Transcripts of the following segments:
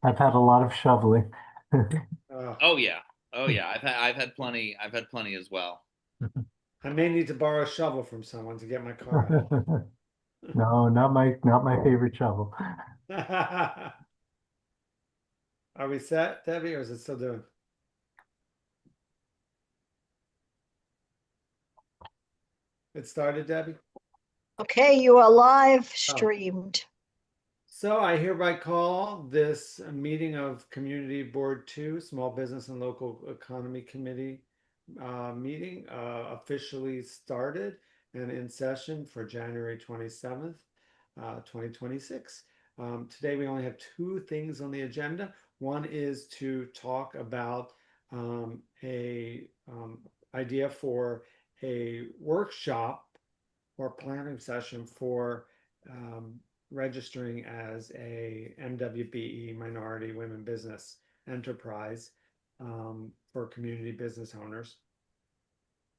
I've had a lot of shoveling. Oh yeah. Oh yeah. I've had plenty as well. No, I may need to borrow a shovel from someone to get my car out. not my favorite shovel. Are we set, Debbie, or is it still doing? It started, Debbie? Okay, you are live Oh. streamed. So I hereby call this a meeting of Community Board 2, Small Business and Local Economy Committee meeting officially started and in session for January 27th, 2026. Today we only have two things on the agenda. One is to talk about a idea for a workshop or planning session for registering as a MWBE Minority Women Business Enterprise for community business owners.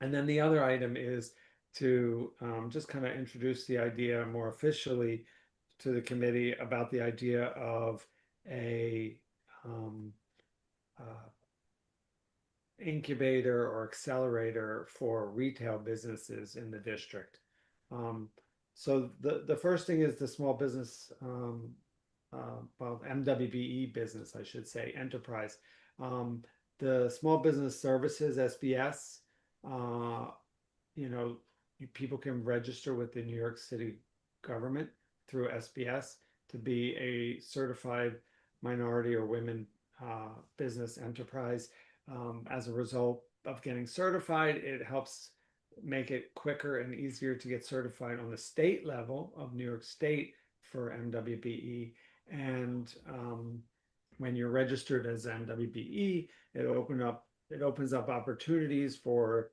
And then the other item is to just kind of introduce the idea more officially to the committee about the idea of a um, uh, incubator or accelerator for retail businesses in the district. Um, so the first thing is the small business, well, MWBE business, I should say, enterprise. Um, the Small Business Services (SBS), uh, you know, people can register with the New York City government through SBS to be a certified minority or women business enterprise. As a result of getting certified, it helps make it quicker and easier to get certified on the state level of New York State for MWBE. And when you're registered as MWBE, it opens up opportunities for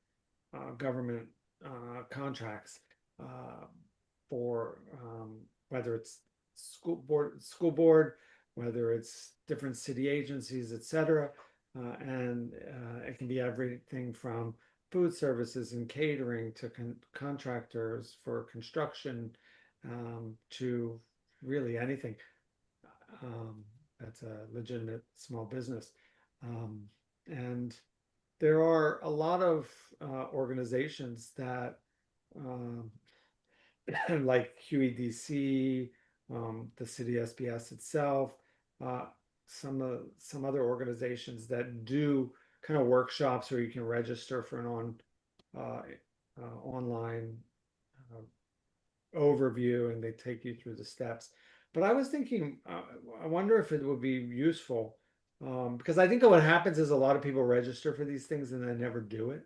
government contracts uh, for whether it's school board, whether it's different city agencies, etc. And it can be everything from food services and catering to contractors for construction to really anything that's a legitimate small business. Um, and there are a lot of organizations that, um, like QEDC, the city SBS itself, uh, some other organizations that do kind of workshops where you can register for an uh, online uh, overview and they take you through the steps. But I was thinking, I wonder if it would be useful because I think what happens is a lot of people register for these things and then never do it.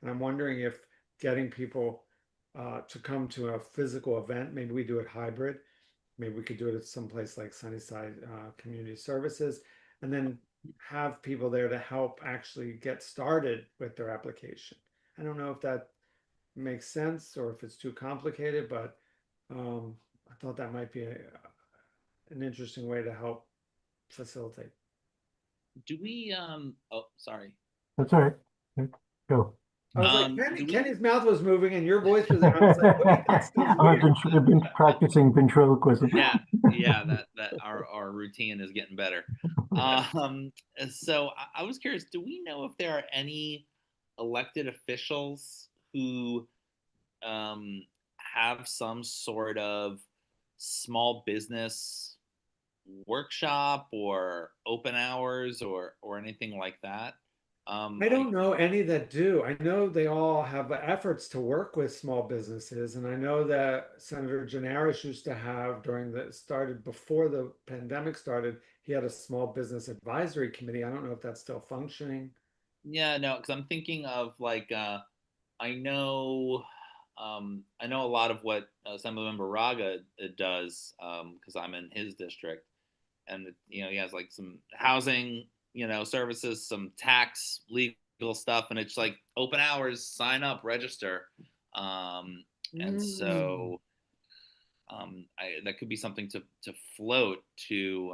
And I'm wondering if getting people to come to a physical event, maybe we do it hybrid, maybe we could do it at some place like Sunnyside Community Services, and then have people there to help actually get started with their application. I don't know if that makes sense or if it's too complicated, but I thought that might be an interesting way to help facilitate. Do we oh sorry. That's all right. Okay, go. I was like, Do we Kenny's mouth was moving and your voice was there. I was like, wait, that feels I've weird. been practicing ventriloquism. yeah, yeah, that our routine is getting better. Um so I was curious, do we know if there are any elected officials who have some sort of small business workshop or open hours or anything like that? I I don't know any that do. I know they all have efforts to work with small businesses. And I know that Senator Janaris used to have started before the pandemic started, he had a small business advisory committee. I don't know if that's still functioning. Yeah, no, because I'm thinking of like I know I know a lot of what Assemblymember Raga does because I'm in his district, and he has like some housing services, some tax legal stuff, and it's like open hours, sign up, register, and Mm. so that could be something to float to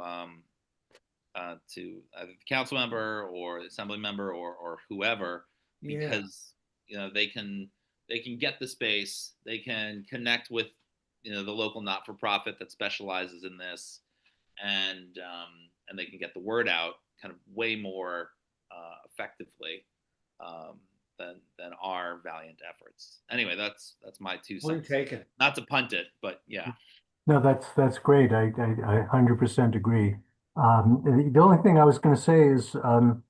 either the council member or the assembly member or whoever, Yeah. because they can get the space, they can connect with the local not for profit that specializes in this, and they can get the word out kind of way more effectively than our valiant efforts. Anyway, that's my 2 Point cents. taken. Not to punt it, but yeah. No, that's great. I 100% agree. The only thing I was going to say is, and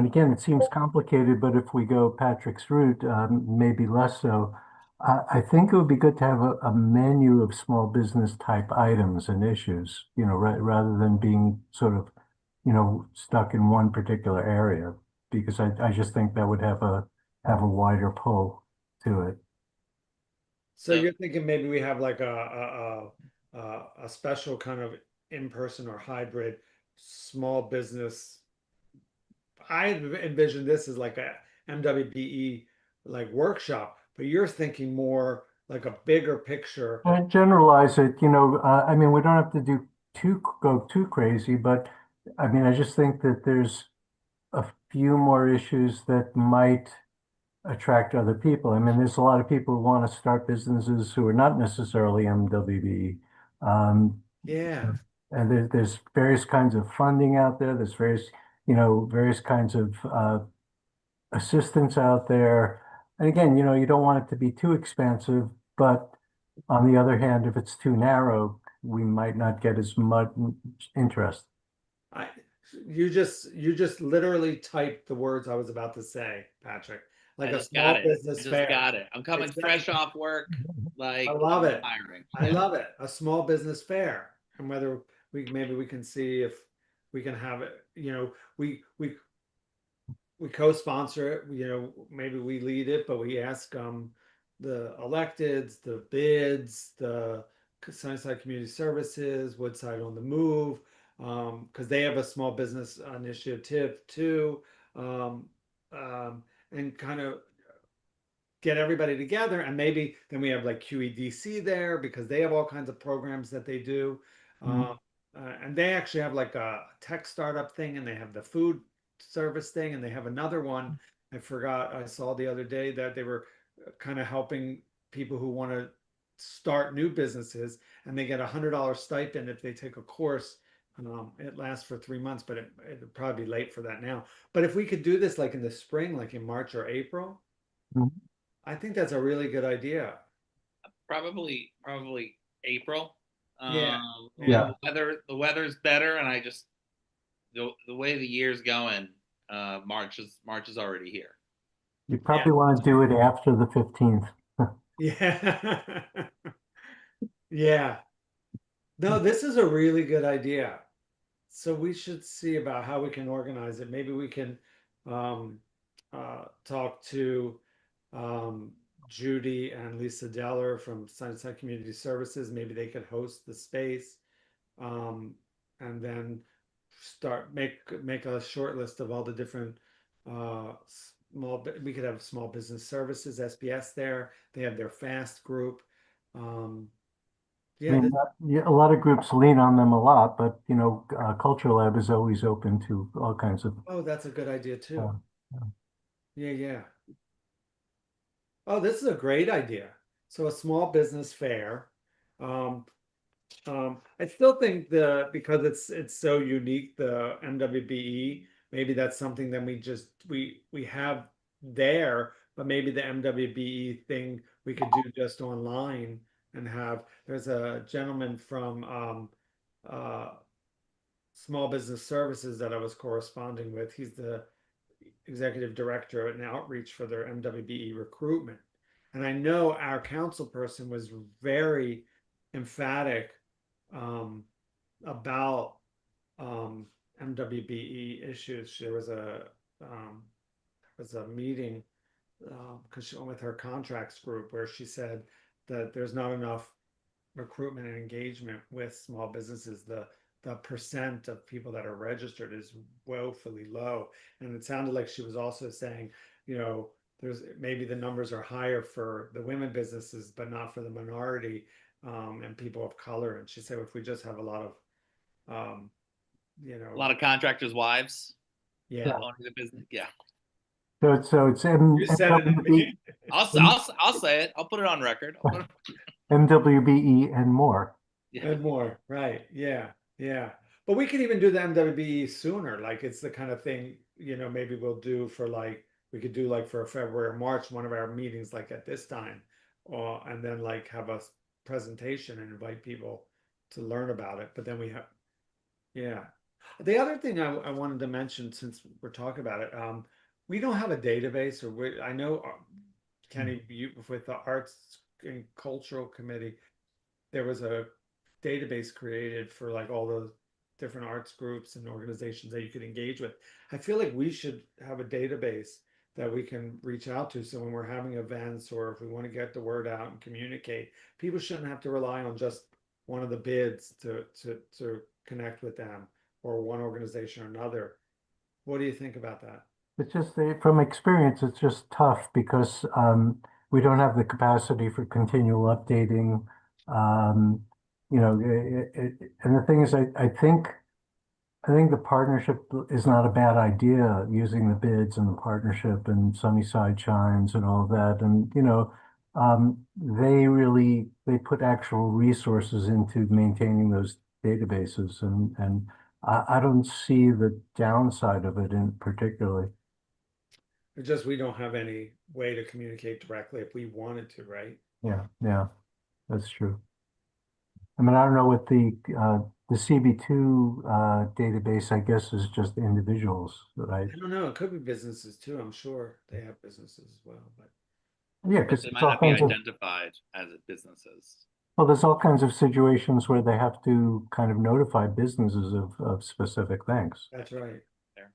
again, it seems complicated, but if we go Patrick's route, maybe less so. I think it would be good to have a menu of small business type items and issues, rather than being sort of, stuck in one particular area, because I just think that would have a wider pull to it. So Yep. you're thinking maybe we have like a special kind of in-person or hybrid small business. I envision this as like a MWBE like workshop, but you're thinking more like a bigger picture. I generalize it, I mean, we don't have to go too crazy, but I mean, I just think that there's a few more issues that might attract other people. I mean, there's a lot of people who want to start businesses who are not necessarily MWBE. Yeah. And there's various kinds of funding out there. There's various kinds of assistance out there. And again, you don't want it to be too expensive, but on the other hand, if it's too narrow, we might not get as much interest. You just literally typed the words I was about to say, Patrick. Like I a just small got it. business I just fair. got it. I'm coming Exactly. fresh off work. Like I love it. hiring. I love it. A small business fair. And whether maybe we can see if we can have it, we co-sponsor it, maybe we lead it, but we ask the electeds, the bids, the Sunnyside Community Services, Woodside on the Move, because they have a small business initiative too, and kind of get everybody together. And maybe then we have like QEDC there because they have all kinds of programs that they do. And they actually have like a tech startup thing, and they have the food service thing, and they have another one. I forgot, I saw the other day that they were kind of helping people who want to start new businesses, and they get $100 stipend if they take a course. It lasts for 3 months, but it'd probably be late for that now. But if we could do this like in the spring, like in March or April, I think that's a really good idea. Probably April. Yeah. Yeah. The weather's better, and I just the way the year's going, March is already here. You probably want to do it after the 15th. Yeah. Yeah. No, this is a really good idea. So we should see about how we can organize it. Maybe we can talk to Judy and Lisa Deller from Sunnyside Community Services. Maybe they could host the space, and then make a short list of all the different we could have small business services, SPS there. They have their FAST group. I mean, a lot of groups lean on them a lot, but Culture Lab is always open to all kinds of. Oh, that's a good idea too. Yeah. Yeah. Oh, this is a great idea. So a small business fair. I still think because it's so unique, the MWBE, maybe that's something that we have there, but maybe the MWBE thing we could do just online and there's a gentleman from Small Business Services that I was corresponding with. He's the executive director and outreach for their MWBE recruitment. And I know our council person was very emphatic about MWBE issues. There was a meeting because she went with her contracts group where she said that there's not enough recruitment and engagement with small businesses. The percent of people that are registered is woefully low. And it sounded like she was also saying, there's maybe the numbers are higher for the women businesses, but not for the minority and people of color. And she said, if we just have a lot of, a lot of contractors' wives. Yeah. Owning the business. Yeah. So it's You said it. I'll say it. I'll put it on record. MWBE and more. Yeah. And more, right? Yeah. Yeah, but we could even do the MWBE sooner. Like it's the kind of thing, maybe we'll do for like we could do like for February or March, one of our meetings like at this time, or and then like have a presentation and invite people to learn about it. But then we have, yeah. The other thing I wanted to mention since we're talking about it, we don't have a database, or I know Kenny, you with the Arts and Cultural Committee, there was a database created for like all the different arts groups and organizations that you could engage with. I feel like we should have a database that we can reach out to. So when we're having events or if we want to get the word out and communicate, people shouldn't have to rely on just one of the bids to connect with them or one organization or another. What do you think about that? It's just from experience, it's just tough because we don't have the capacity for continual updating. Um, and the thing is, I think the partnership is not a bad idea, using the bids and the partnership and Sunnyside Chimes and all of that. And, they put actual resources into maintaining those databases. And I don't see the downside of it in particularly. It's just we don't have any way to communicate directly if we wanted to, right? Yeah, yeah, that's true. I mean, I don't know what the CB2 database, I guess, is just individuals, right? I don't know. It could be businesses too. I'm sure they have businesses as well, but Yeah, But because they it's might all not be kinds of, identified as businesses. well, there's all kinds of situations where they have to kind of notify businesses of specific things. that's right. There.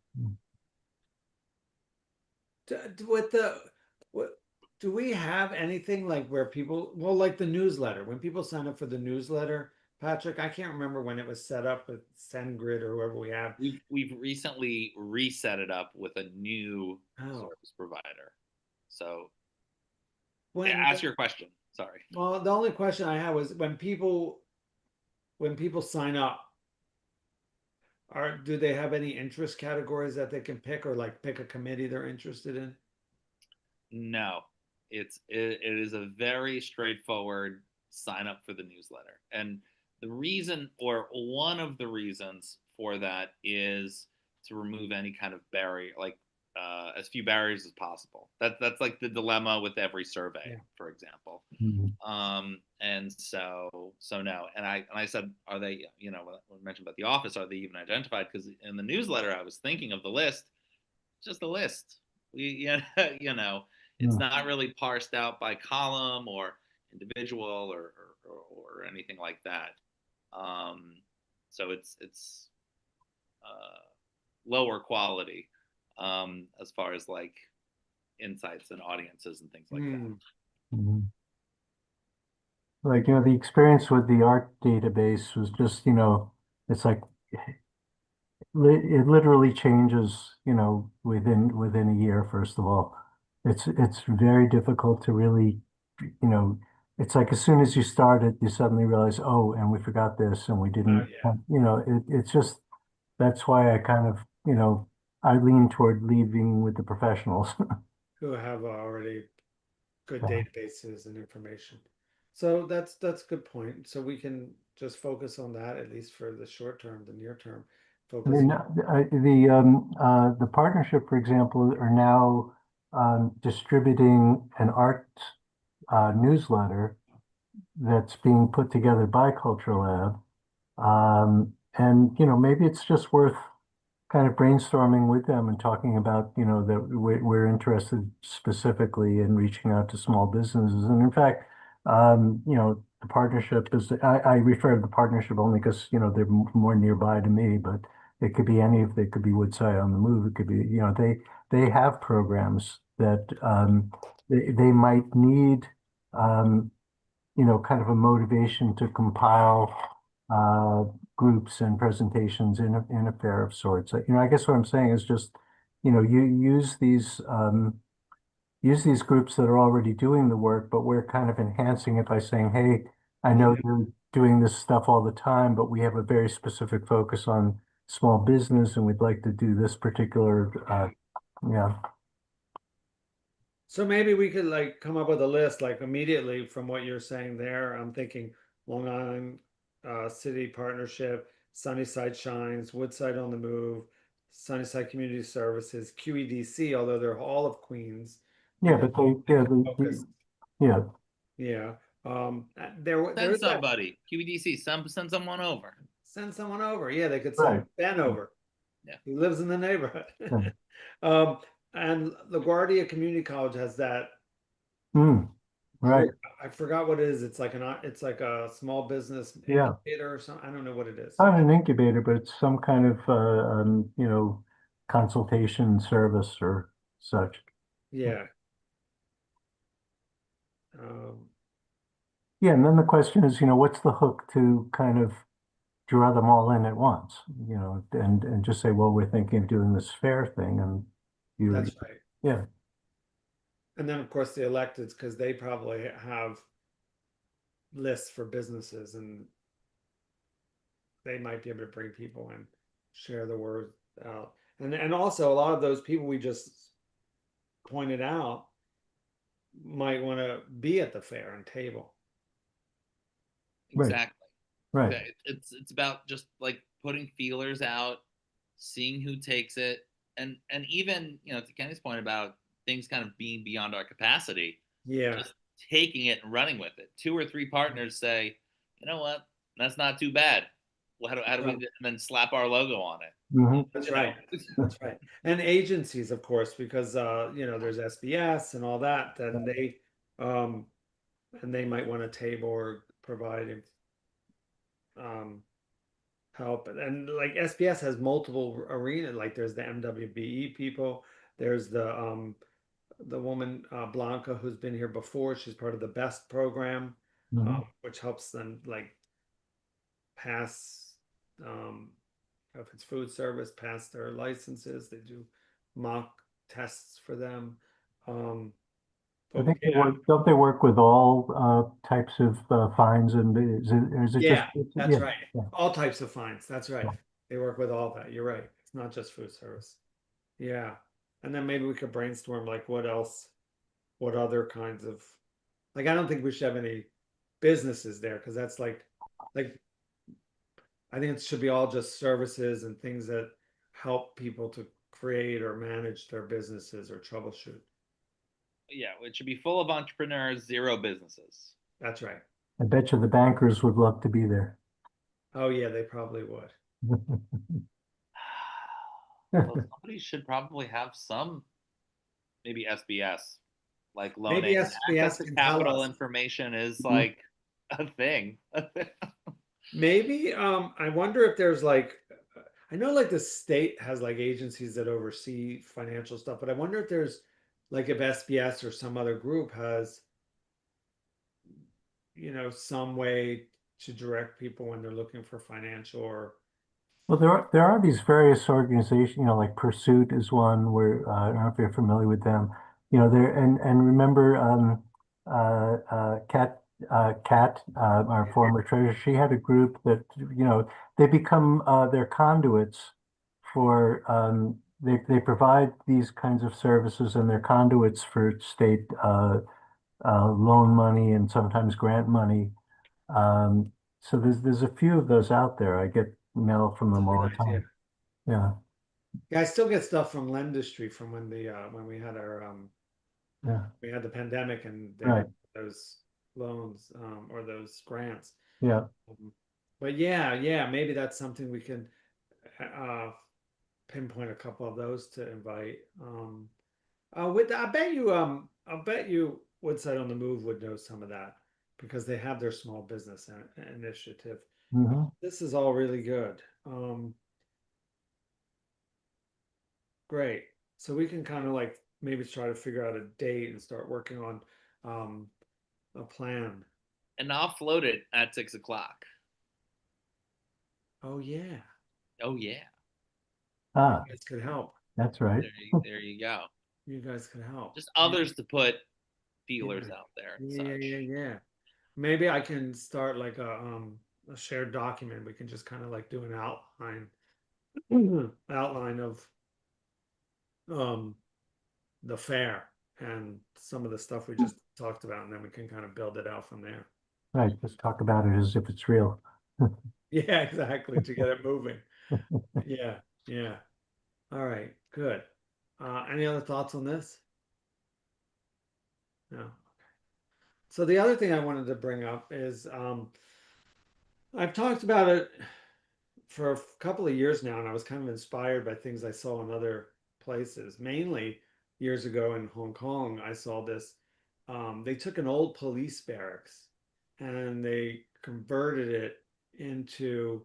With the what do we have anything like where people well like the newsletter when people sign up for the newsletter, Patrick, I can't remember when it was set up with SendGrid or whoever we have. We've recently reset it up with a new Oh, service provider. So yeah, when ask your question. Sorry. well the only question I had was when people sign up, do they have any interest categories that they can pick or like pick a committee they're interested in? No, it is a very straightforward sign up for the newsletter. And the reason, or one of the reasons for that, is to remove any kind of barrier, like as few barriers as possible. That's like the dilemma with every survey, Yeah. for example. Mhm. And so no. And I said, are they, when I mentioned about the office, are they even identified? Because in the newsletter, I was thinking of the list, just a list. We, it's Mm. not really parsed out by column or individual or anything like that. Um, so it's lower quality as far as like insights and audiences and things like that. Hmm. Mhm. Like, the experience with the art database was just, it's like it literally changes, within a year, first of all. It's very difficult to really, you know, it's like as soon as you start it, you suddenly realize, oh, and we forgot this and we Oh didn't, yeah. it's just, that's why I kind of, I lean toward leaving with the professionals. Who have already good Yeah. databases and information. So that's a good point. So we can just focus on that at least for the short term, the near term. I Focus mean, on the partnership, for example, are now distributing an art newsletter that's being put together by Culture Lab. And, maybe it's just worth kind of brainstorming with them and talking about, that we're interested specifically in reaching out to small businesses. And in fact, the partnership is, I refer to the partnership only because, they're more nearby to me, but it could be they could be Woodside on the Move. It could be, they have programs that they might need, um, kind of a motivation to compile uh, groups and presentations in a pair of sorts. I guess what I'm saying is just, you use these groups that are already doing the work, but we're kind of enhancing it by saying, hey, I know yeah. you're doing this stuff all the time, but we have a very specific focus on small business, and we'd like to do this particular, yeah. So maybe we could like come up with a list like immediately from what you're saying there. I'm thinking Long Island City Partnership, Sunnyside Shines, Woodside on the Move, Sunnyside Community Services, QEDC, although they're all of Queens. Yeah, but Focus. yeah, Yeah. There Send is that. somebody. QEDC, send someone over. Send someone over. Yeah, they could Right. send Ben over. Yeah. He lives in the neighborhood. Yeah. And LaGuardia Community College has that mm, right, group. I forgot what it is. It's like a small business yeah. incubator or something. I don't know what it is. Not an incubator, but it's some kind of, consultation service or such. Yeah. Um, Yeah, and then the question is, what's the hook to kind of draw them all in at once, and just say, well, we're thinking of doing this fair thing, and that's right. yeah, And then of course the electeds, because they probably have lists for businesses and they might be able to bring people in, share the word out. And also a lot of those people we just pointed out might want to be at the fair and table. Right. Exactly. right, Okay, it's about just like putting feelers out, seeing who takes it, and even to Kenny's point about things kind of being beyond our capacity, Yeah. just taking it and running with it. 2 or 3 partners say, you know what, that's not too bad. Well, how do we and then slap our logo on it? mhm, That's You know? right. That's right. And agencies, of course, because there's SBS and all that, then they might want a table or provide help. And like SBS has multiple arenas, like there's the MWBE people, there's the woman Blanca who's been here before. She's part of the BEST program, mhm. which helps them like pass if it's food service, pass their licenses. They do mock tests for them. I But think yeah, don't they work with all types of fines, and is it just, yeah, that's yeah, right. yeah, All types of fines. That's right. yeah. They work with all that. You're right. It's not just food service. Yeah. And then maybe we could brainstorm like what else, what other kinds of, like I don't think we should have any businesses there because that's like I think it should be all just services and things that help people to create or manage their businesses or troubleshoot. Yeah, it should be full of entrepreneurs, 0 businesses. That's right. I bet you the bankers would love to be there. Oh yeah, they probably would. Well, somebody should probably have some, maybe SBS, like Maybe loaning. SBS Access to can tell capital us. information is Mhm. like a thing. Maybe I wonder if there's like I know like the state has like agencies that oversee financial stuff, but I wonder if there's like if SBS or some other group has some way to direct people when they're looking for financial or Well, there are these various organizations, like Pursuit is one where I don't know if you're familiar with them. There and remember Kat, our former treasurer, she had a group that they become their conduits for they provide these kinds of services, and they're conduits for state loan money and sometimes grant money. So there's a few of those out there. I get mail from it's a them all good the idea. time. Yeah, Yeah, I still get stuff from Lendistry from when yeah, we had the pandemic and they right. would those loans or those grants. Yeah. But yeah, maybe that's something we can uh pinpoint a couple of those to invite. I bet you Woodside on the Move would know some of that because they have their small business initiative. Hmm. This is all really good. Great. So we can kind of like maybe try to figure out a date and start working on a plan. And I'll float it at 6 o'clock. Oh yeah, Oh yeah, Ah, you guys could help. that's right. there you go. You guys could help. Just others to put Yeah, feelers out there and yeah, such. yeah. Maybe I can start like a shared document. We can just kind of like do an outline of um the fair and some of the stuff we just talked about, and then we can kind of build it out from there. Right. Just talk about it as if it's real. Yeah, exactly, to get it moving. Yeah, yeah. All right, good. Any other thoughts on this? No. So the other thing I wanted to bring up is I've talked about it for a couple of years now, and I was kind of inspired by things I saw in other places. Mainly years ago in Hong Kong, I saw this. They took an old police barracks and they converted it into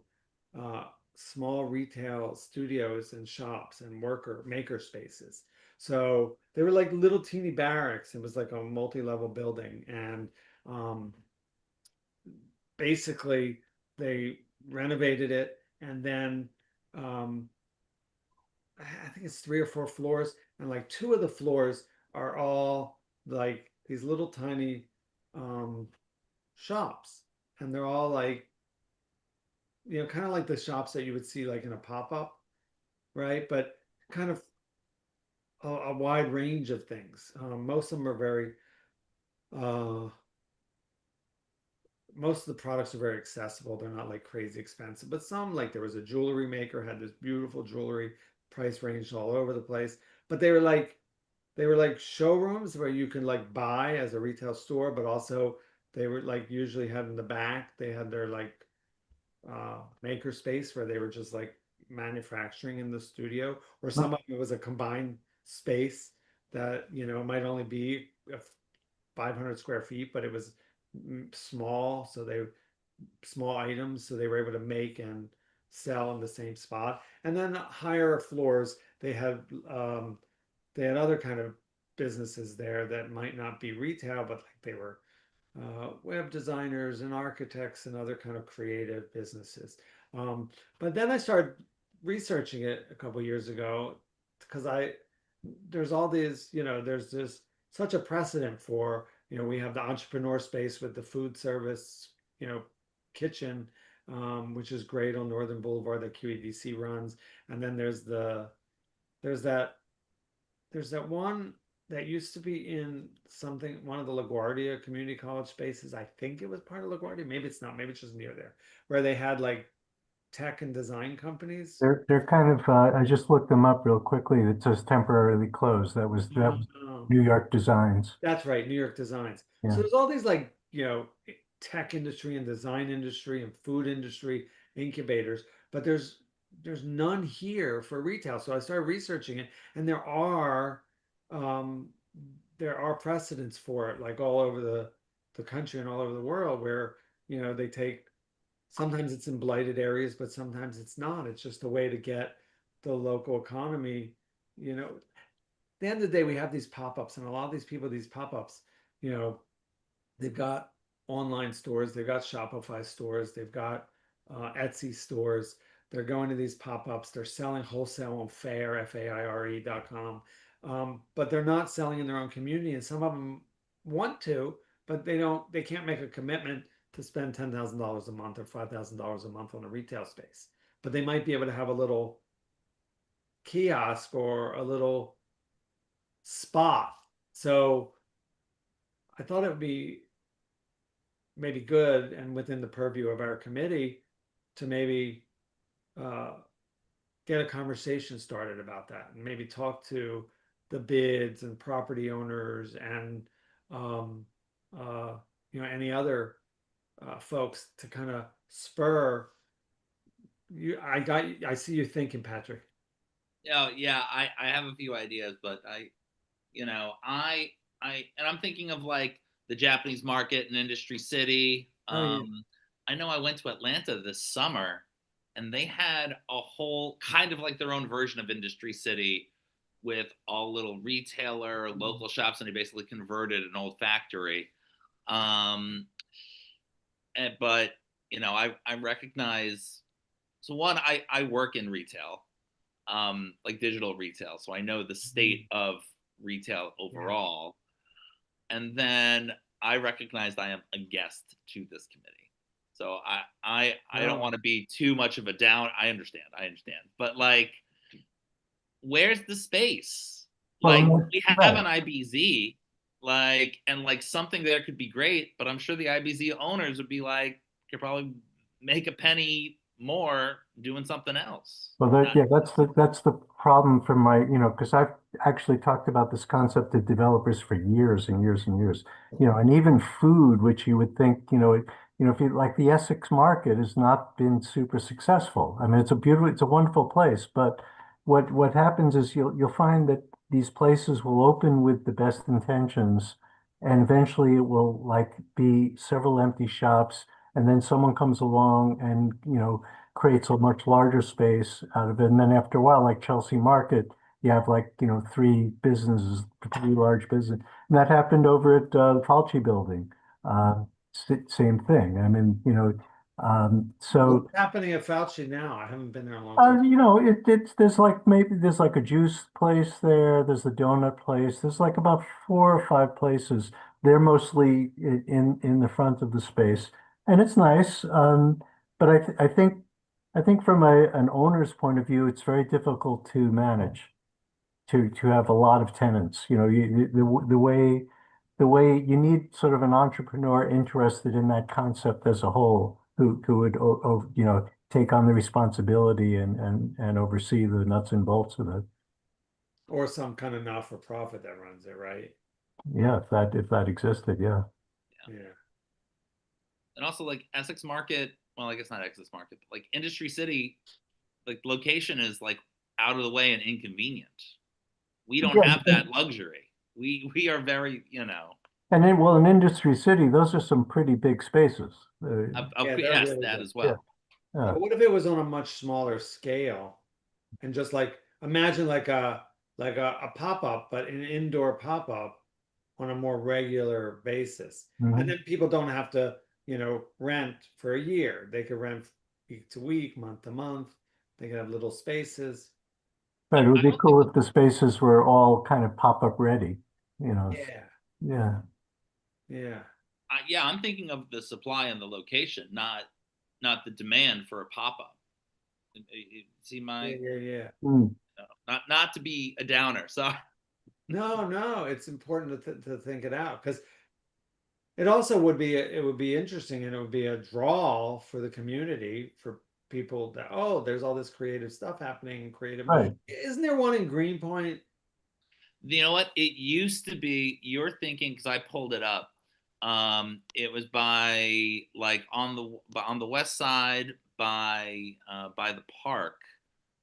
uh, small retail studios and shops and worker maker spaces. So they were like little teeny barracks. It was like a multi-level building, and um, basically they renovated it, and then um, I think it's 3 or 4 floors, and like two of the floors are all like these little tiny um, shops, and they're all like, kind of like the shops that you would see like in a pop-up, right? But kind of a wide range of things. Most of them are very uh, most of the products are very accessible. They're not like crazy expensive, but some, like there was a jewelry maker, had this beautiful jewelry, price ranged all over the place. But they were like showrooms where you can like buy as a retail store, but also they were like usually had in the back, they had their like maker space where they were just like manufacturing in the studio, or some of it was a combined space that might only be 500 square feet, but it was small, so they small items, so they were able to make and sell in the same spot. And then higher floors, they had other kind of businesses there that might not be retail, but like they were web designers and architects and other kind of creative businesses. But then I started researching it a couple years ago because there's all these, there's this such a precedent for, we have the entrepreneur space with the food service, you know, kitchen, which is great on Northern Boulevard that QEDC runs. And then there's that there's that one that used to be in one of the LaGuardia Community College spaces. I think it was part of LaGuardia. Maybe it's not. Maybe it's just near there, where they had like tech and design companies. They're kind of, I just looked them up real quickly. It says temporarily closed. That was Oh, New York Designs. that's right, New York Designs. So Yeah. there's all these like, tech industry and design industry and food industry incubators, but there's none here for retail. So I started researching it, and um there are precedents for it, like all over the country and all over the world, where they take, sometimes it's in blighted areas, but sometimes it's not. It's just a way to get the local economy, you know. At the end of the day, we have these pop-ups, and a lot of these people, these pop-ups, you know, they've got online stores, they've got Shopify stores, they've got Etsy stores. They're going to these pop-ups, they're selling wholesale on Faire, FAIRE.com, but they're not selling in their own community. And some of them want to, but they can't make a commitment to spend $10,000 a month or $5,000 a month on a retail space. But they might be able to have a little kiosk or a little spot. So I thought it would be maybe good and within the purview of our committee to maybe uh, get a conversation started about that, and maybe talk to the bids and property owners and um, uh, any other folks to kind of spur you. I see you thinking, Patrick. Yeah, I have a few ideas, but and I'm thinking of like the Japanese market and Industry City. Oh yeah. I know I went to Atlanta this summer, and they had a whole kind of like their own version of Industry City with all little retailer, local shops, and they basically converted an old factory. Um, but I recognize. So one, I work in retail, like digital retail, so I know the state of retail Yeah. overall. And then I recognized I am a guest to this committee, so I don't Oh, want to be too much of a down. I understand, but like, where's the space? Like, Well, we have right. an IBZ, like, and like something there could be great, but I'm sure the IBZ owners would be like, could probably make a penny more doing something else. Well, Not- yeah, that's the problem from my, because I've actually talked about this concept to developers for years and years and years. And even food, which you would think, if you like the Essex market has not been super successful. I mean, it's a wonderful place, but what happens is you'll find that these places will open with the best intentions, and eventually it will like be several empty shops, and then someone comes along and creates a much larger space out of it. And then after a while, like Chelsea Market, you have like, three businesses, three large business. And that happened over at Falchi Building. Same thing. I mean, so What's happening at Fauci now? I haven't been there a long time. there's like there's like a juice place there. There's a donut place. There's like about 4 or 5 places. They're mostly in the front of the space, and it's nice. But I think from an owner's point of view, it's very difficult to manage to have a lot of tenants. The way you need sort of an entrepreneur interested in that concept as a whole, who would take on the responsibility and oversee the nuts and bolts of it. Or some kind of not-for-profit that runs it, right? Yeah, if that existed, yeah. Yeah. and also like Essex Market. Well, I guess not Essex Market, but like Industry City, like location is like out of the way and inconvenient. We don't Yeah, have that luxury. We are very, and then, well, in Industry City, those are some pretty big spaces. Yeah, they're yes, really that good. as well. Yeah. But what if it was on a much smaller scale and just like imagine like a pop-up, but an indoor pop-up on a more regular basis. Mhm. And then people don't have to, rent for a year. They could rent week to week, month to month. They could have little spaces. Right, it would I be don't cool if the spaces were all kind of pop-up ready, you know. Yeah, Yeah. yeah. Yeah, I'm thinking of the supply and the location, not the demand for a pop up. See my Yeah. Mm. not to be a downer. So No, it's important to think it out because it also would be it would be interesting and it would be a draw for the community for people that there's all this creative stuff happening creative. Right. Isn't there one in Greenpoint? you know what? It used to be. You're thinking because I pulled it up. It was by like on the west side by the park.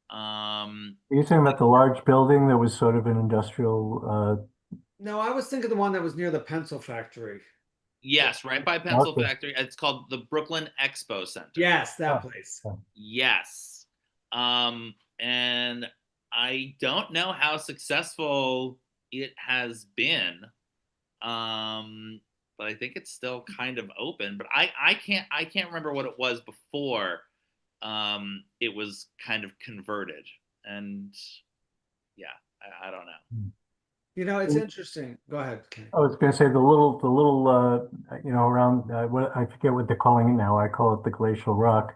Are you talking about the large building that was sort of an industrial, No, I was thinking the one that was near the pencil factory. yes, right by Pencil Okay. Factory. It's called the Brooklyn Expo Center. Yes, that Oh, place. oh. Yes. And I don't know how successful it has been. But I think it's still kind of open. But I can't remember what it was before it was kind of converted. And yeah, I don't know. It's interesting. Go ahead, Kenny. I was going to say the little around what I forget what they're calling it now. I call it the Glacial Rock.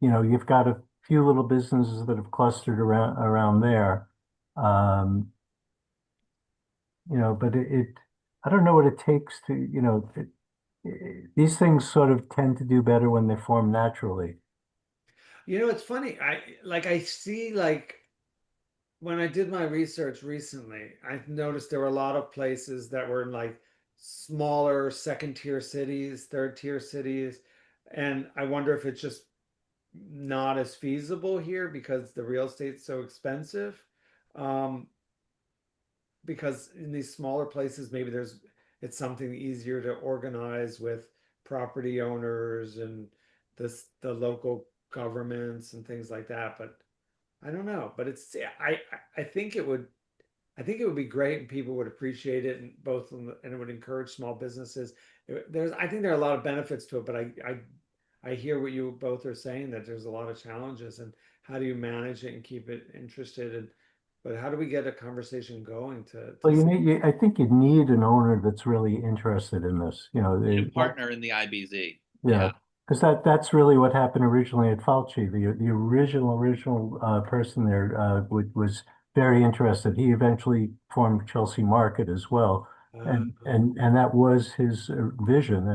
You've got a few little businesses that have clustered around there. Um, but I don't know what it takes to, these things sort of tend to do better when they form naturally. It's funny. I see like when I did my research recently, I noticed there were a lot of places that were in like smaller second tier cities, third tier cities. And I wonder if it's just not as feasible here because the real estate's so expensive. Um, because in these smaller places, maybe it's something easier to organize with property owners and the local governments and things like that. But I don't know. But I think it would be great and people would appreciate it and it would encourage small businesses. I think there are a lot of benefits to it, but I hear what you both are saying that there's a lot of challenges and how do you manage it and keep it interested but how do we get a conversation going Well, I think you need an owner that's really interested in this, New partner in the IBZ. yeah, because that's really what happened originally at Falchi. The original person there was very interested. He eventually formed Chelsea Market as well, and that was his vision.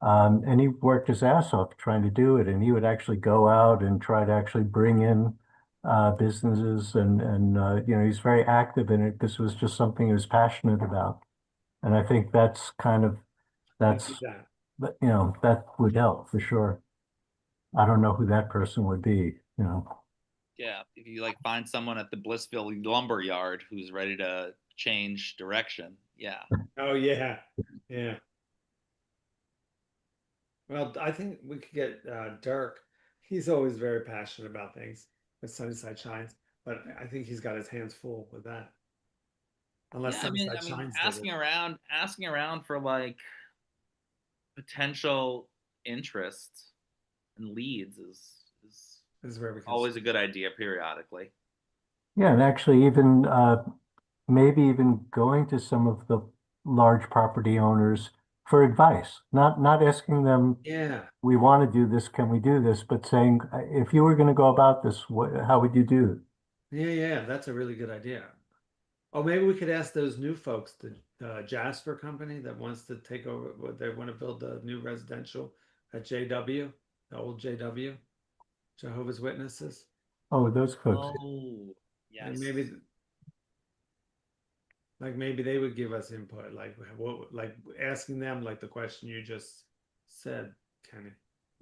And he worked his ass off trying to do it. And he would actually go out and try to actually bring in businesses and you know, he's very active in it because it was just something he was passionate about. And I think that's kind of, I that's, need that. you know, that would help for sure. I don't know who that person would be, you know. Yeah, if you like find someone at the Blissville lumber yard who's ready to change direction. Yeah. Oh yeah, yeah. Well, I think we could get Dirk. He's always very passionate about things with Sunnyside Shines, but I think he's got his hands full with that. Unless Yeah, I mean, Sunnyside Shines did it. asking around for like potential interest and leads is This is where we can. always a good idea periodically. Yeah, and actually even maybe even going to some of the large property owners for advice, not asking them, Yeah, we want to do this, can we do this, but saying, if you were going to go about this, how would you do it? yeah. That's a really good idea. Oh, maybe we could ask those new folks, the Jasper company that wants to take over. What they want to build a new residential at JW, the old JW, Jehovah's Witnesses. Oh, those folks. Oh, And yes. maybe they would give us input, like what, like asking them like the question you just said, Kenny.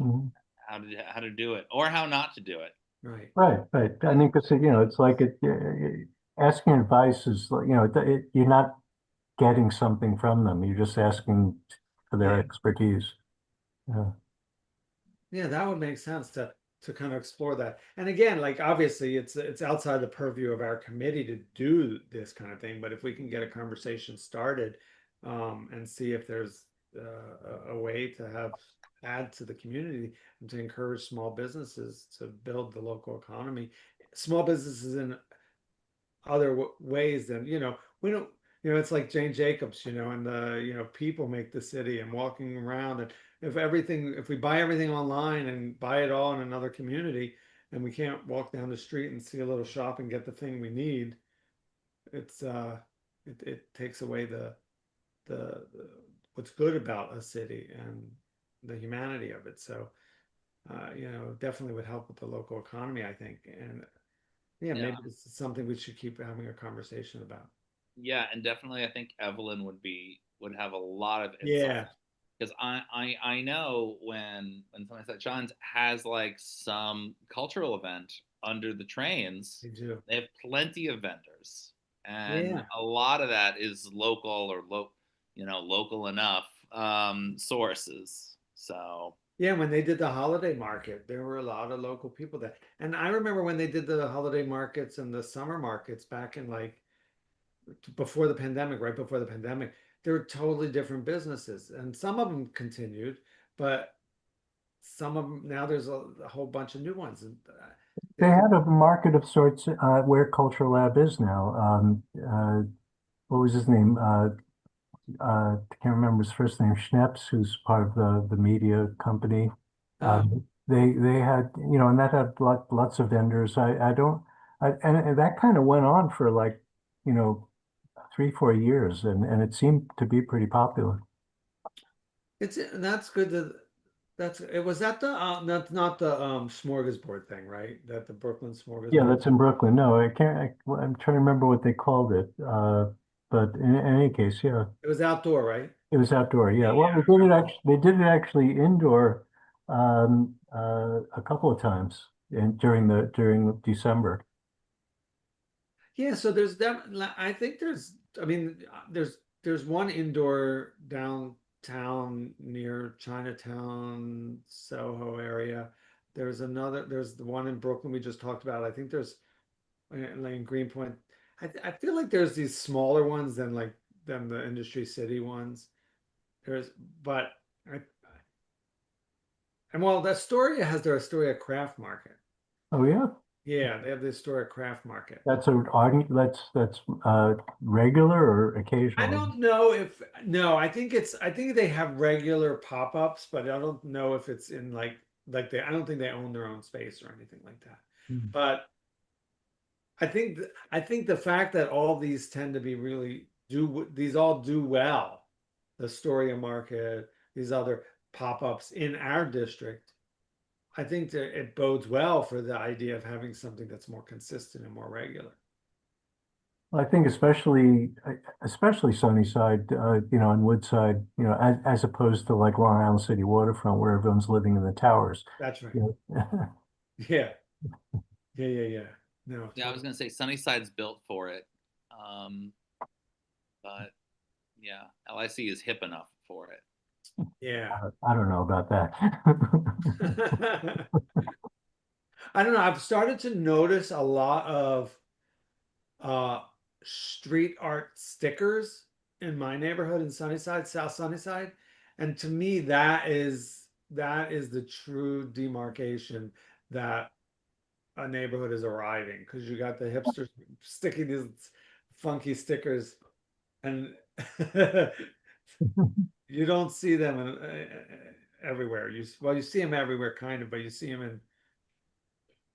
Mhm. How to do it or how not to do it. Right. Right, right. I mean, because, you know, it's like asking advice is, you know, you're not getting something from them. You're just asking for their Yeah. expertise. Yeah. Yeah, that would make sense to kind of explore that. And again, like obviously it's outside the purview of our committee to do this kind of thing, but if we can get a conversation started and see if there's a way to have add to the community and to encourage small businesses to build the local economy, small businesses in other ways than, we don't, it's like Jane Jacobs, and the, people make the city and walking around. And if we buy everything online and buy it all in another community and we can't walk down the street and see a little shop and get the thing we need, it's it takes away the what's good about a city and the humanity of it. So definitely would help with the local economy, I think. And yeah, Yeah. maybe this is something we should keep having a conversation about. Yeah, and definitely I think Evelyn would have a lot of insight Yeah, because I know when Sunnyside Shines has like some cultural event under the trains, they do. they have plenty of vendors, and Yeah. a lot of that is local or local enough sources. So Yeah, when they did the holiday market, there were a lot of local people there. And I remember when they did the holiday markets and the summer markets back in like before the pandemic, right before the pandemic, they were totally different businesses. And some of them continued, but some of them now there's a whole bunch of new ones. And They it, had a market of sorts where Cultural Lab is now. What was his name? I can't remember his first name. Schneps, who's part of the media company. oh, They had, you know, and that had lots of vendors. I don't, and that kind of went on for like, you know, 3, 4 years, and it seemed to be pretty popular. that's good that that's it was that the not the smorgasbord thing, right? That the Brooklyn Yeah, smorgasbord. that's in Brooklyn. No, I can't. I'm trying to remember what they called it. But in any case, yeah, It was outdoor, right? it was outdoor. Yeah, Yeah. yeah, Well, I remember. they did it actually indoor, a couple of times during December. Yeah, so there's that. I think I mean, there's one indoor downtown near Chinatown, Soho area. There's the one in Brooklyn we just talked about. I think there's like in Greenpoint. I feel like there's these smaller ones than the Industry City ones. There's, but I, and well, the Astoria has their Astoria Craft Market. Oh yeah. Yeah, they have the Astoria Craft Market. That's regular or I occasional? don't know if no, I think they have regular pop-ups, but I don't know if it's in like I don't think they own their own space or anything like that. Hmm. But I think the fact that all these tend to be these all do well, the Astoria Market, these other pop-ups in our district, I think that it bodes well for the idea of having something that's more consistent and more regular. I think especially Sunnyside, and Woodside, as opposed to like Long Island City waterfront where everyone's living in the towers. That's right. You know? Yeah. Yeah. No, Yeah, I was gonna say Sunnyside's built for it. But yeah, LIC is hip enough for it. yeah. I don't know about that. I don't know. I've started to notice a lot of uh street art stickers in my neighborhood in Sunnyside, South Sunnyside. And to me, that is the true demarcation that a neighborhood is arriving because you got the hipsters sticking these funky stickers and you don't see them everywhere. You see them everywhere kind of, but you see them in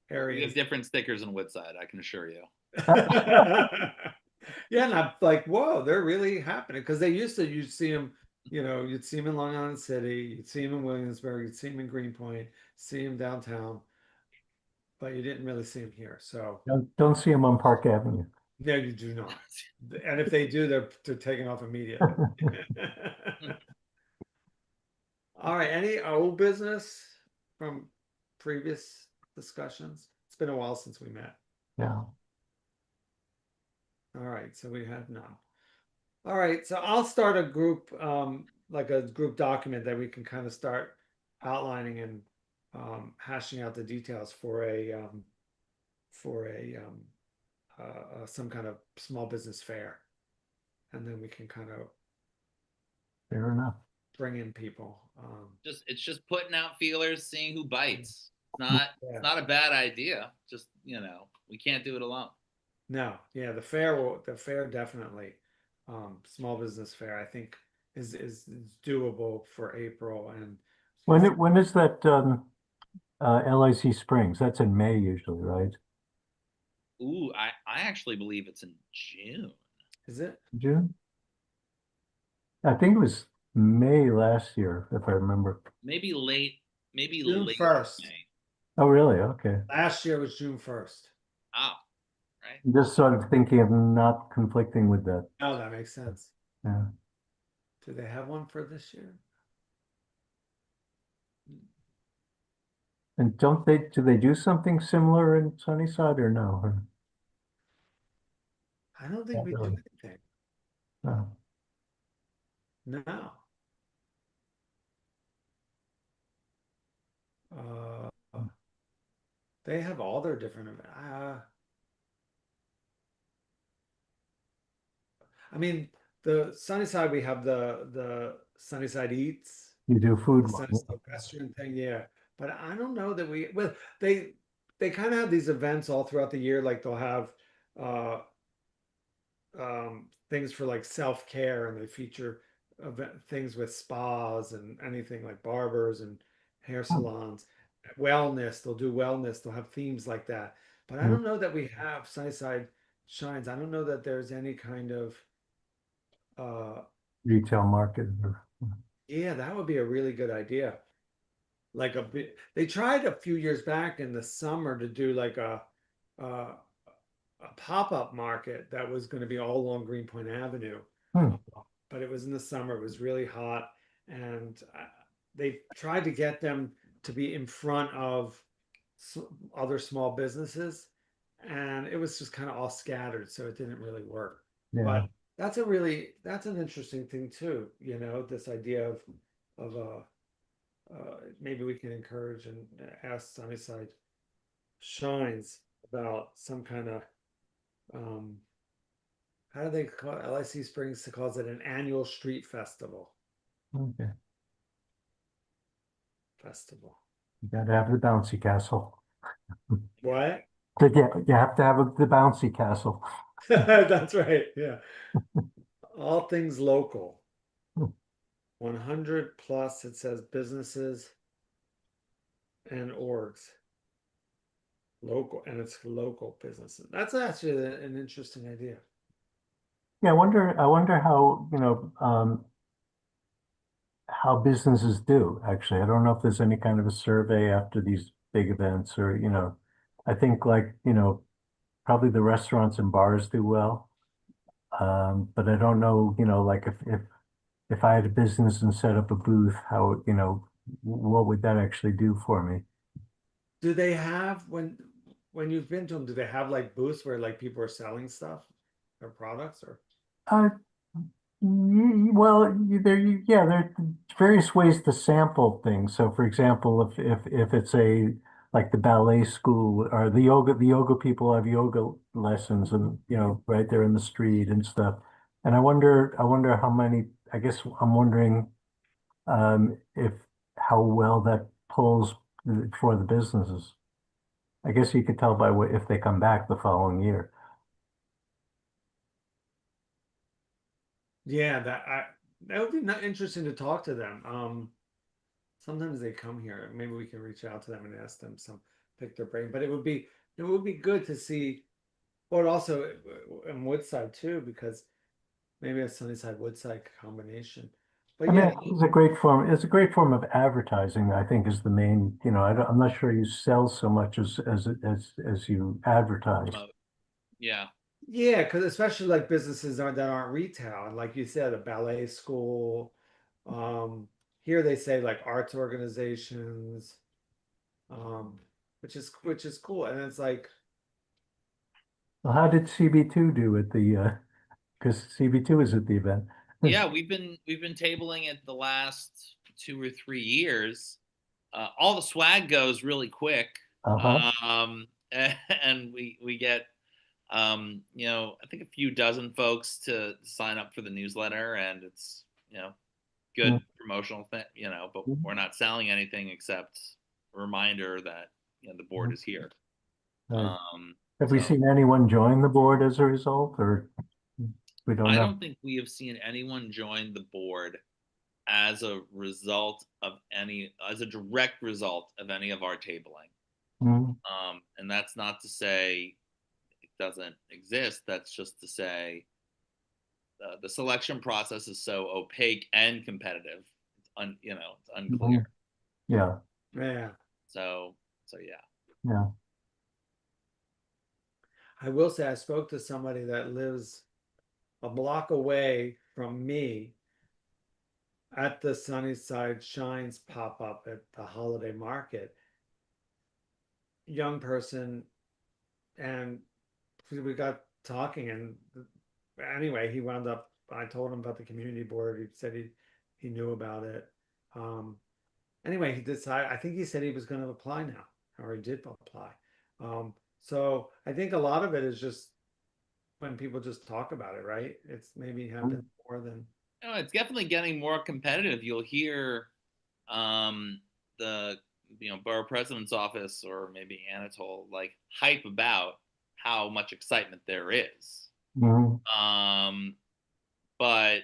We areas. have different stickers in Woodside, I can assure you. Yeah, and I'm like, whoa, they're really happening because you'd see them, you'd see them in Long Island City, you'd see them in Williamsburg, you'd see them in Greenpoint, see them downtown, but you didn't really see them here. So Don't see them on Park Avenue. no, you do not. And if they do, they're taken off immediately. All right, any old business from previous discussions? It's been a while since we met. Yeah. All right, so we have none. All right, so I'll start a group, like a group document that we can kind of start outlining and hashing out the details for some kind of small business fair, and then we can kind of Fair enough. bring in people. It's just putting out feelers, seeing who bites. It's Yeah. not a bad idea. Just we can't do it alone. No, yeah, the fair definitely, small business fair, I think is doable for April and When is that LIC Springs? That's in May usually, right? Ooh, I actually believe it's in June. is it? June? I think it was May last year, if I remember. Maybe June late 1st. May. Oh, really? Okay. Last year was June 1st. Oh, right. I'm just sort of thinking of not conflicting with that. Oh, that makes sense. Yeah. Do they have one for this year? And do they do something similar in Sunnyside or no? Or I don't think not we do really? anything. No. No. Uh, they have all their different I mean, the Sunnyside, we have the Sunnyside Eats, You do food the one. Sunnyside Western thing, yeah. But I don't know that they kind of have these events all throughout the year, like they'll have uh things for like self-care and they feature things with spas and anything like barbers and hair salons, wellness, they'll do wellness, they'll have themes like that. But I Mhm. don't know that we have Sunnyside Shines. I don't know that there's any kind of uh Retail market. yeah, that would be a really good idea. Like they tried a few years back in the summer to do like uh, a pop-up market that was going to be all along Greenpoint Avenue. Hmm. But it was in the summer, it was really hot, and they tried to get them to be in front of other small businesses, and it was just kind of all scattered, so it didn't really work. Yeah. But that's an interesting thing too, this idea of maybe we can encourage and ask Sunnyside Shines about some kind of how do they call it? LIC Springs calls it an annual street festival. Okay. You You gotta have the bouncy castle. What? You have to have the bouncy castle. That's right. Yeah. All things local. 100 plus, it says businesses and orgs. Local, and it's local businesses. That's actually an interesting idea. Yeah, I wonder how, how businesses do, actually. I don't know if there's any kind of a survey after these big events or, I think like, probably the restaurants and bars do well. But I don't know, like if I had a business and set up a booth, how, what would that actually do for me? Do they have when you've been to them, do they have like booths where like people are selling stuff or products or? Uh, well, yeah, there are various ways to sample things. So, for example, if it's a like the ballet school or the yoga people have yoga lessons, and right there in the street and stuff. And I wonder how many. I guess I'm wondering if how well that pulls for the businesses. I guess you could tell by what if they come back the following year. Yeah, that would be not interesting to talk to them. Sometimes they come here. Maybe we can reach out to them and ask them pick their brain. But it would be good to see, or also in Woodside too, because maybe a Sunnyside Woodside combination. I But mean, yeah, it's a great form of advertising, I think is the main, I'm not sure you sell so much as you advertise. Yeah. yeah, because especially like businesses that aren't retail, and like you said, a ballet school. Um, Here they say like arts organizations, um, which is cool, and it's like Well, how did CB2 do at because CB2 is at the event? Yeah, we've been tabling it the last 2 or 3 years. All the swag goes really quick. Uh-huh. And we get I think a few dozen folks to sign up for the newsletter, and it's good promotional thing, but we're not selling anything except a reminder that the board is here. Right. Um, Have we so seen anyone join the board as a result, or we don't I know? don't think we have seen anyone join the board as a result of as a direct result of any of our tabling. Mm, And that's not to say it doesn't exist. That's just to say the selection process is so opaque and competitive. It's unclear. mhm. Yeah, yeah. So yeah. yeah. I will say I spoke to somebody that lives a block away from me at the Sunnyside Shines pop up at the holiday market. Young person, and we got talking, and anyway, he wound up. I told him about the community board. He said he knew about it. Um, anyway, he decided. I think he said he was going to apply now, or he did apply. So I think a lot of it is just when people just talk about it, right? It's maybe Mm, happens more than. It's definitely getting more competitive. You'll hear the borough president's office or maybe Anatole like hype about how much excitement there is. mhm, Um, but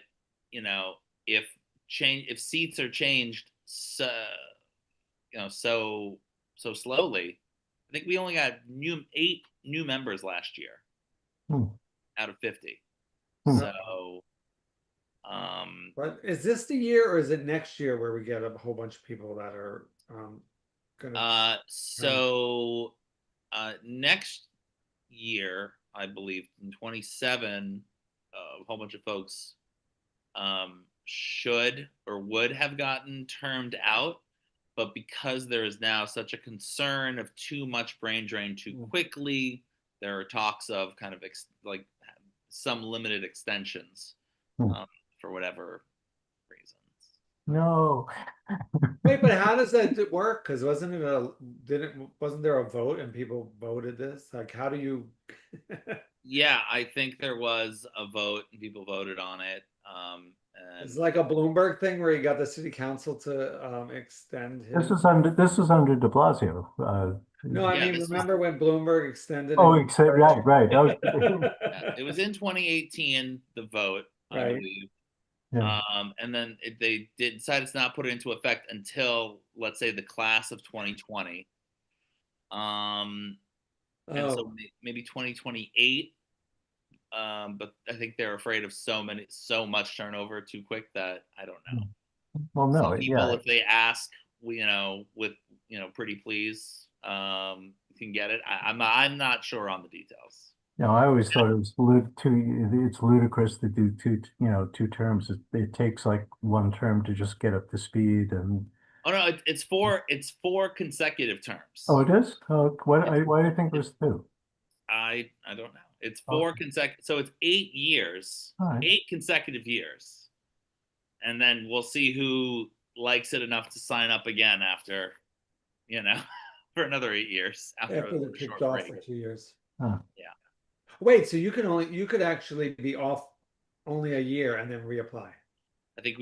you know, if seats are changed so slowly, I think we only got 8 new members last year mm, out of 50. mm. So But is this the year or is it next year where we get a whole bunch of people that are gonna so next year, I believe in 27, a whole bunch of folks should or would have gotten termed out. But because there is now such a concern of too much brain drain too quickly, there are talks of kind of like some limited extensions Mm. um, for whatever reasons. No. wait, but how does that work? Because wasn't there a vote and people voted this? Like how do you Yeah, I think there was a vote and people voted on it. It's And like a Bloomberg thing where you got the city council to extend This his. is under De Blasio. No, I yeah, mean, this was remember when Bloomberg extended Oh, and except right, right. yeah, it was in 2018 the vote, I right. believe. Yeah. And then they decided to not put it into effect until, let's say, the class of 2020. And so Oh, maybe 2028. But I think they're afraid of so much turnover too quick that I don't know. Well, no, Some people, yeah, if they ask, with pretty please, can get it. I'm not sure on the details. no, I always thought it was it's ludicrous to do two terms. It takes like one term to just get up to speed and, Oh no, it's four consecutive terms. oh, it is? Oh, why do you think it It's was two? I don't know. It's Oh, four consecutive, so it's 8 years, all right. 8 consecutive years, and then we'll see who likes it enough to sign up again after, for another 8 years after After they're a kicked short off break. for 2 years. Huh. Yeah, Wait, so you could actually be off only a year and then reapply. I think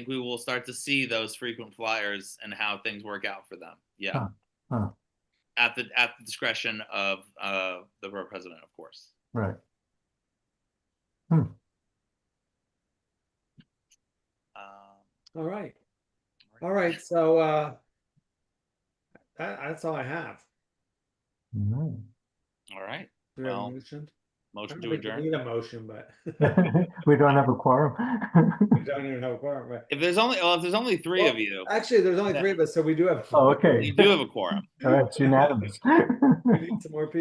we will start to see those frequent flyers and how things work out for them. Yeah, Huh. Huh. at the discretion of the borough president, of course. Right. Hmm. All right. All right. So that's all I have. Mm. All right. Do we have a Well, motion? I motion don't to think we adjourn. need a motion, but We don't have a quorum. we don't even have a quorum. Right? If there's only three Well, of you, actually, there's only Yeah. 3 of us, so we do have. Oh, okay. you do have a quorum. All right, it's unanimous. We need some more people.